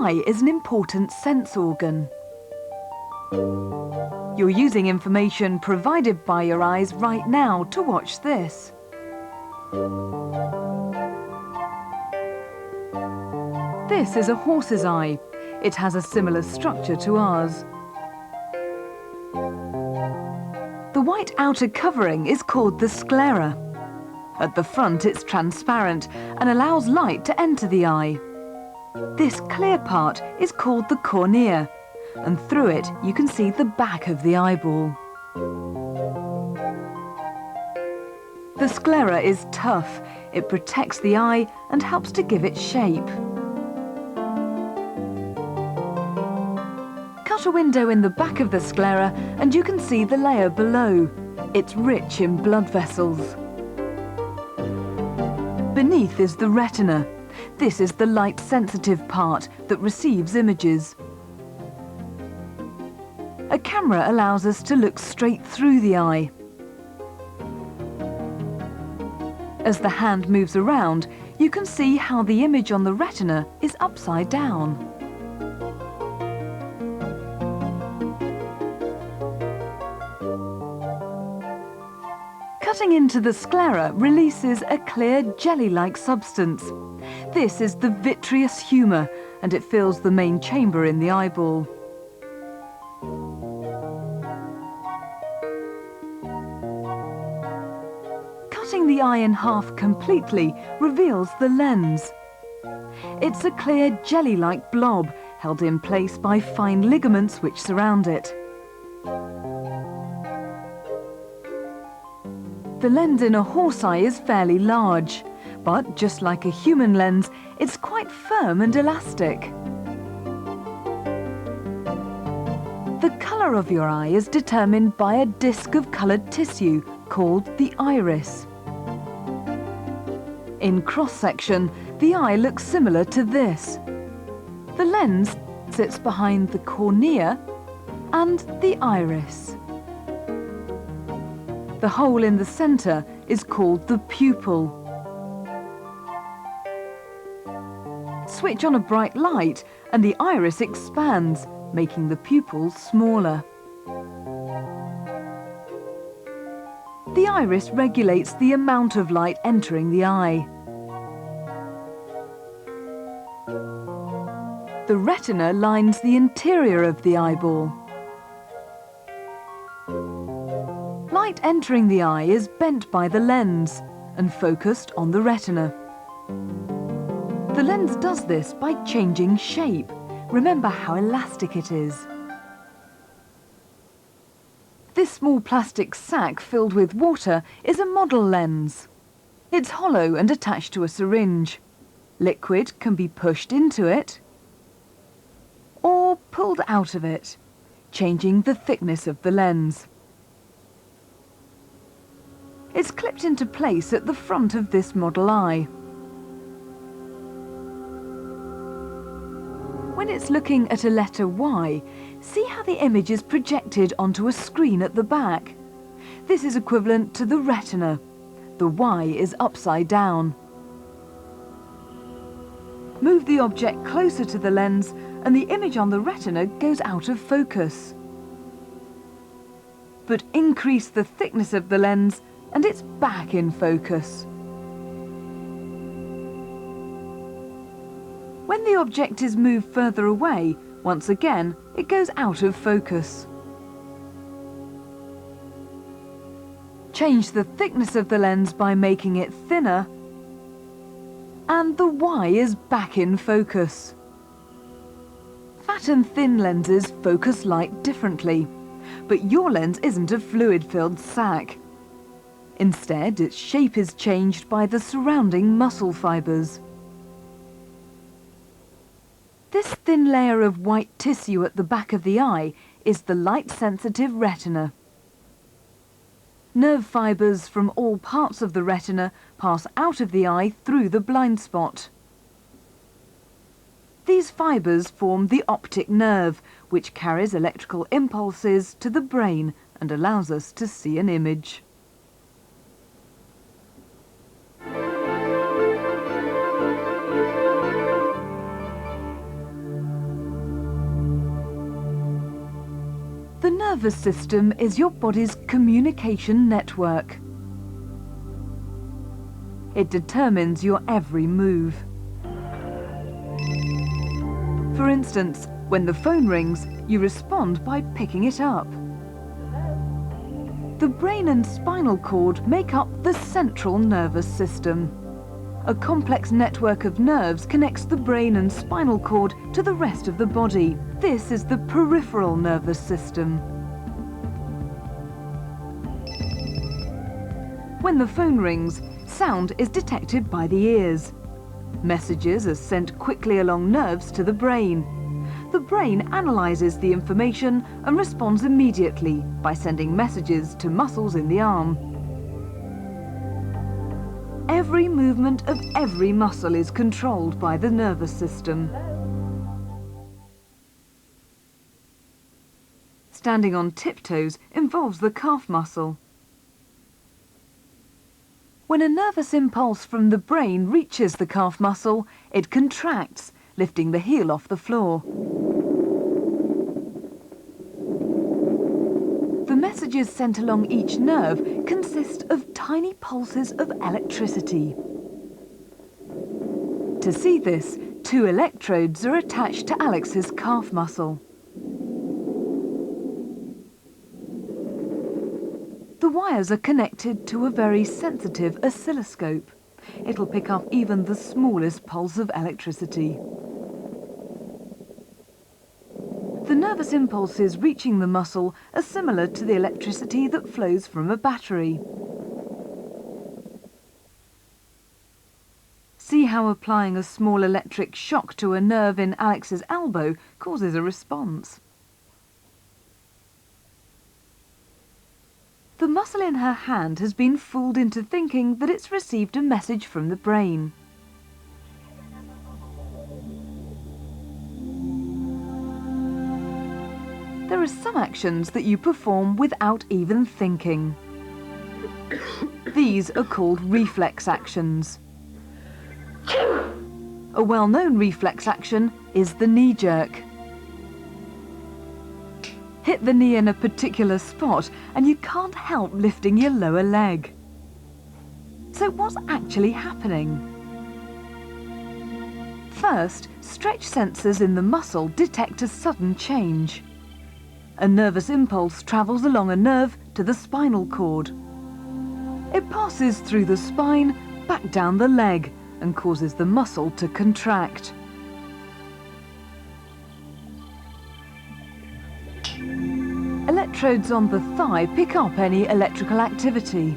eye is an important sense organ. You're using information provided by your eyes right now to watch this. This is a horse's eye. It has a similar structure to ours. The white outer covering is called the sclera. At the front it's transparent and allows light to enter the eye. This clear part is called the cornea, and through it you can see the back of the eyeball. The sclera is tough. It protects the eye and helps to give it shape. Cut a window in the back of the sclera and you can see the layer below. It's rich in blood vessels. Beneath is the retina. This is the light-sensitive part that receives images. A camera allows us to look straight through the eye. As the hand moves around, you can see how the image on the retina is upside down. Cutting into the sclera releases a clear jelly-like substance. This is the vitreous humour, and it fills the main chamber in the eyeball. Cutting the eye in half completely reveals the lens. It's a clear jelly-like blob held in place by fine ligaments which surround it. The lens in a horse eye is fairly large, but just like a human lens, it's quite firm and elastic. The colour of your eye is determined by a disc of coloured tissue called the iris. In cross-section, the eye looks similar to this. The lens sits behind the cornea and the iris. The hole in the centre is called the pupil. Switch on a bright light and the iris expands, making the pupil smaller. The iris regulates the amount of light entering the eye. The retina lines the interior of the eyeball. Light entering the eye is bent by the lens and focused on the retina. The lens does this by changing shape. Remember how elastic it is. This small plastic sac filled with water is a model lens. It's hollow and attached to a syringe. Liquid can be pushed into it or pulled out of it, changing the thickness of the lens. It's clipped into place at the front of this model eye. When it's looking at a letter Y, see how the image is projected onto a screen at the back. This is equivalent to the retina. The Y is upside down. Move the object closer to the lens and the image on the retina goes out of focus. But increase the thickness of the lens and it's back in focus. When the object is moved further away, once again, it goes out of focus. Change the thickness of the lens by making it thinner, and the Y is back in focus. Fat and thin lenses focus light differently, but your lens isn't a fluid-filled sac. Instead, its shape is changed by the surrounding muscle fibres. This thin layer of white tissue at the back of the eye is the light-sensitive retina. Nerve fibres from all parts of the retina pass out of the eye through the blind spot. These fibres form the optic nerve, which carries electrical impulses to the brain and allows us to see an image. nervous system is your body's communication network. It determines your every move. For instance, when the phone rings, you respond by picking it up. The brain and spinal cord make up the central nervous system. A complex network of nerves connects the brain and spinal cord to the rest of the body. This is the peripheral nervous system. When the phone rings, sound is detected by the ears. Messages are sent quickly along nerves to the brain. The brain analyzes the information and responds immediately by sending messages to muscles in the arm. Every movement of every muscle is controlled by the nervous system. Standing on tiptoes involves the calf muscle. When a nervous impulse from the brain reaches the calf muscle, it contracts, lifting the heel off the floor. The messages sent along each nerve consist of tiny pulses of electricity. To see this, 2 electrodes are attached to Alex's calf muscle. The wires are connected to a very sensitive oscilloscope. It'll pick up even the smallest pulse of electricity. The nervous impulses reaching the muscle are similar to the electricity that flows from a battery. See how applying a small electric shock to a nerve in Alex's elbow causes a response. The muscle in her hand has been fooled into thinking that it's received a message from the brain. There are some actions that you perform without even thinking. These are called reflex actions. A well-known reflex action is the knee jerk. Hit the knee in a particular spot and you can't help lifting your lower leg. So what's actually happening? First, stretch sensors in the muscle detect a sudden change. A nervous impulse travels along a nerve to the spinal cord. It passes through the spine, back down the leg, and causes the muscle to contract. Electrodes on the thigh pick up any electrical activity.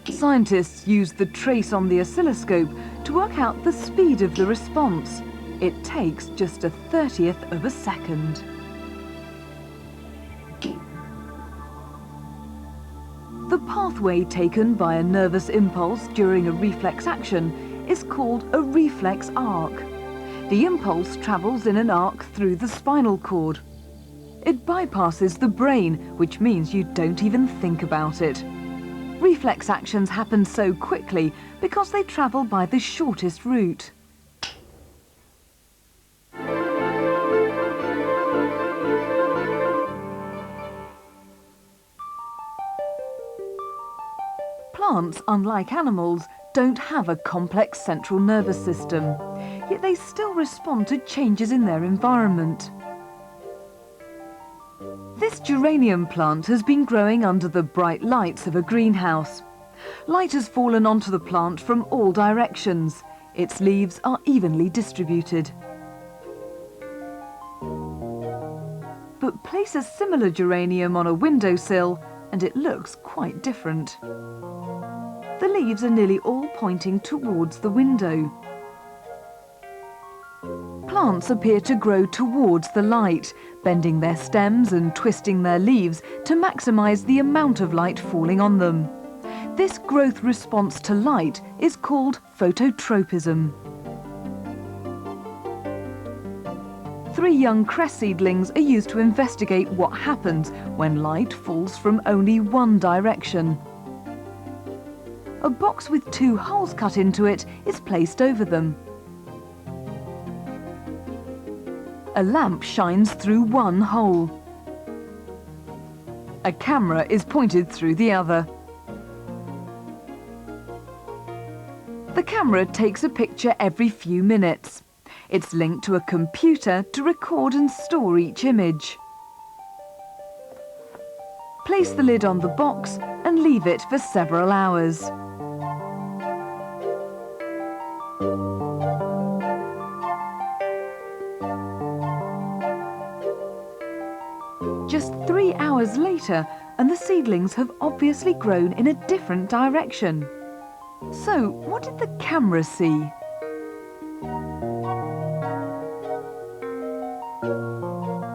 Scientists use the trace on the oscilloscope to work out the speed of the response. It takes just 1/30th of a second. The pathway taken by a nervous impulse during a reflex action is called a reflex arc. The impulse travels in an arc through the spinal cord. It bypasses the brain, which means you don't even think about it. Reflex actions happen so quickly because they travel by the shortest route. Plants, unlike animals, don't have a complex central nervous system, yet they still respond to changes in their environment. This geranium plant has been growing under the bright lights of a greenhouse. Light has fallen onto the plant from all directions. Its leaves are evenly distributed. But place a similar geranium on a windowsill and it looks quite different. The leaves are nearly all pointing towards the window. Plants appear to grow towards the light, bending their stems and twisting their leaves to maximize the amount of light falling on them. This growth response to light is called phototropism. 3 young cress seedlings are used to investigate what happens when light falls from only one direction. A box with 2 holes cut into it is placed over them. A lamp shines through one hole. A camera is pointed through the other. The camera takes a picture every few minutes. It's linked to a computer to record and store each image. Place the lid on the box and leave it for several hours. Just 3 hours later, and the seedlings have obviously grown in a different direction. So, what did the camera see?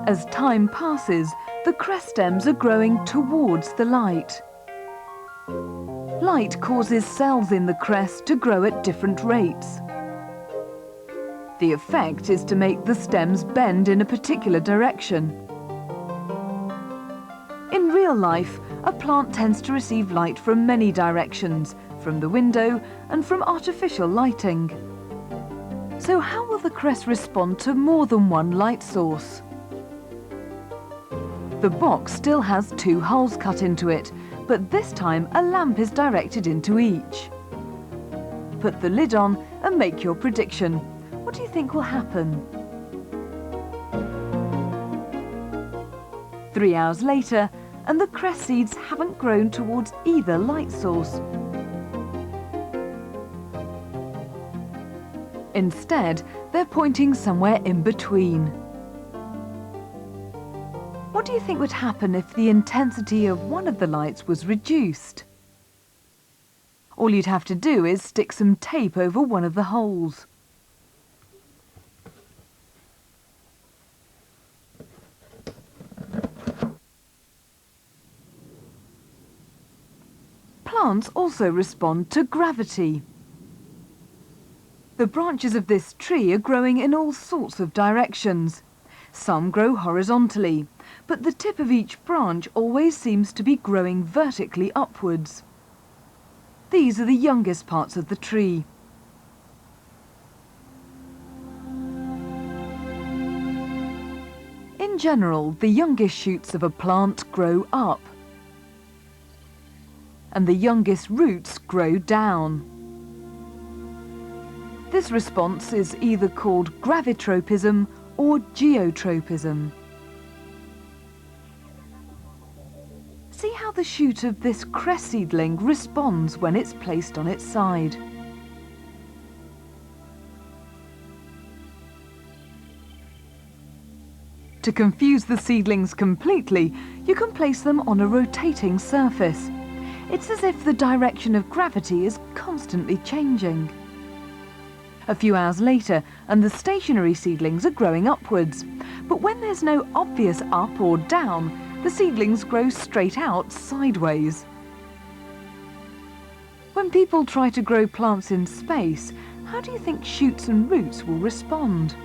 As time passes, the cress stems are growing towards the light. Light causes cells in the cress to grow at different rates. The effect is to make the stems bend in a particular direction. In real life, a plant tends to receive light from many directions, from the window and from artificial lighting. So how will the cress respond to more than one light source? The box still has 2 holes cut into it, but this time a lamp is directed into each. Put the lid on and make your prediction. What do you think will happen? 3 hours later, and the cress seeds haven't grown towards either light source. Instead, they're pointing somewhere in between. What do you think would happen if the intensity of one of the lights was reduced? All you'd have to do is stick some tape over one of the holes. Plants also respond to gravity. The branches of this tree are growing in all sorts of directions. Some grow horizontally, but the tip of each branch always seems to be growing vertically upwards. These are the youngest parts of the tree. In general, the youngest shoots of a plant grow up, and the youngest roots grow down. This response is either called gravitropism or geotropism. See how the shoot of this cress seedling responds when it's placed on its side. To confuse the seedlings completely, you can place them on a rotating surface. It's as if the direction of gravity is constantly changing. A few hours later, and the stationary seedlings are growing upwards. But when there's no obvious up or down, the seedlings grow straight out sideways. When people try to grow plants in space, how do you think shoots and roots will respond?